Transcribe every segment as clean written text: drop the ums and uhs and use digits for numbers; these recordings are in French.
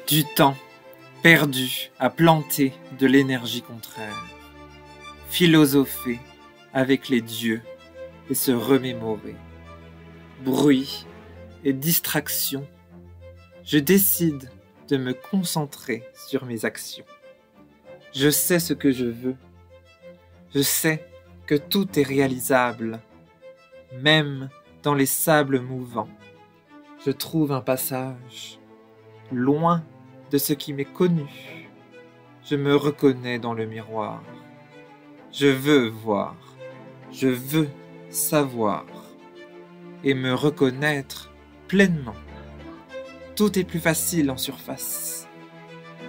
Du temps perdu à planter de l'énergie contraire, philosopher avec les dieux et se remémorer. Bruit et distraction, je décide de me concentrer sur mes actions. Je sais ce que je veux. Je sais que tout est réalisable, même dans les sables mouvants. Je trouve un passage, loin de ce qui m'est connu. Je me reconnais dans le miroir. Je veux voir, je veux savoir et me reconnaître pleinement. Tout est plus facile en surface,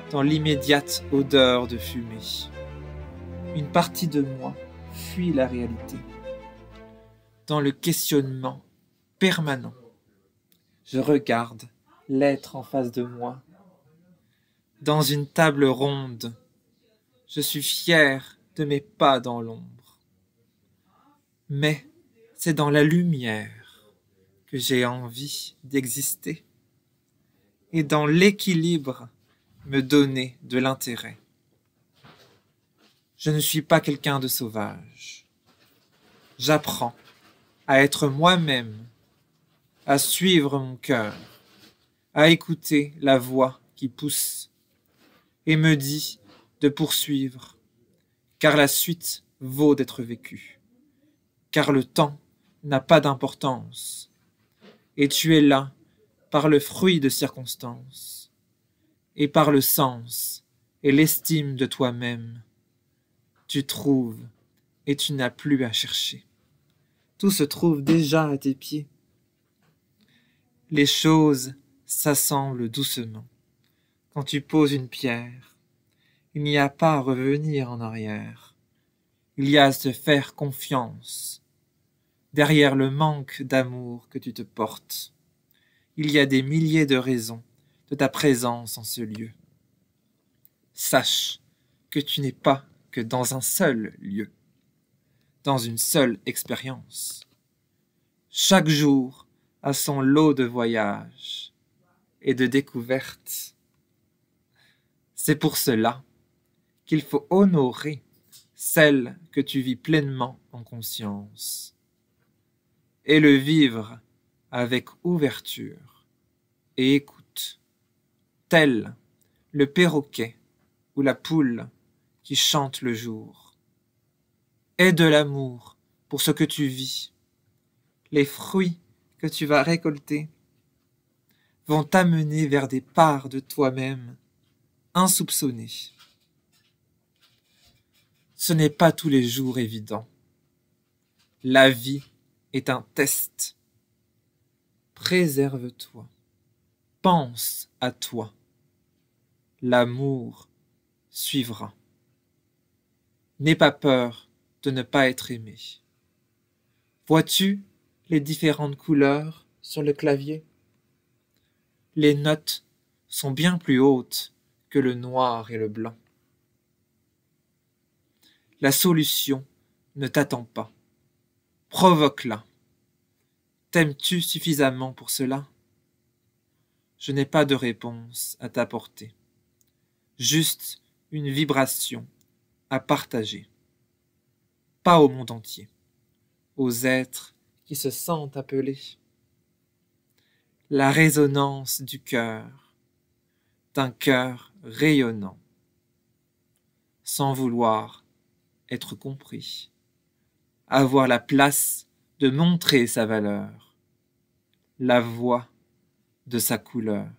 dans l'immédiate odeur de fumée. Une partie de moi fuit la réalité. Dans le questionnement permanent, je regarde l'être en face de moi. Dans une table ronde, je suis fier de mes pas dans l'ombre. Mais c'est dans la lumière que j'ai envie d'exister. Et dans l'équilibre, me donner de l'intérêt. Je ne suis pas quelqu'un de sauvage. J'apprends à être moi-même, à suivre mon cœur, à écouter la voix qui pousse et me dit de poursuivre, car la suite vaut d'être vécue, car le temps n'a pas d'importance, et tu es là par le fruit de circonstances, et par le sens et l'estime de toi-même. Tu trouves et tu n'as plus à chercher. Tout se trouve déjà à tes pieds. Les choses s'assemblent doucement. Quand tu poses une pierre, il n'y a pas à revenir en arrière. Il y a à se faire confiance. Derrière le manque d'amour que tu te portes, il y a des milliers de raisons de ta présence en ce lieu. Sache que tu n'es pas que dans un seul lieu, dans une seule expérience. Chaque jour a son lot de voyages et de découvertes. C'est pour cela qu'il faut honorer celle que tu vis pleinement en conscience et le vivre avec ouverture et écoute, tel le perroquet ou la poule qui chante le jour. Aie de l'amour pour ce que tu vis. Les fruits que tu vas récolter vont t'amener vers des parts de toi-même insoupçonnées. Ce n'est pas tous les jours évident. La vie est un test. Préserve-toi. Pense à toi. L'amour suivra. N'aie pas peur de ne pas être aimé. Vois-tu les différentes couleurs sur le clavier? Les notes sont bien plus hautes que le noir et le blanc. La solution ne t'attend pas. Provoque-la. T'aimes-tu suffisamment pour cela? Je n'ai pas de réponse à t'apporter. Juste une vibration à partager. Pas au monde entier. Aux êtres qui se sentent appelés. La résonance du cœur, d'un cœur rayonnant, sans vouloir être compris, avoir la place de montrer sa valeur, la voix de sa couleur.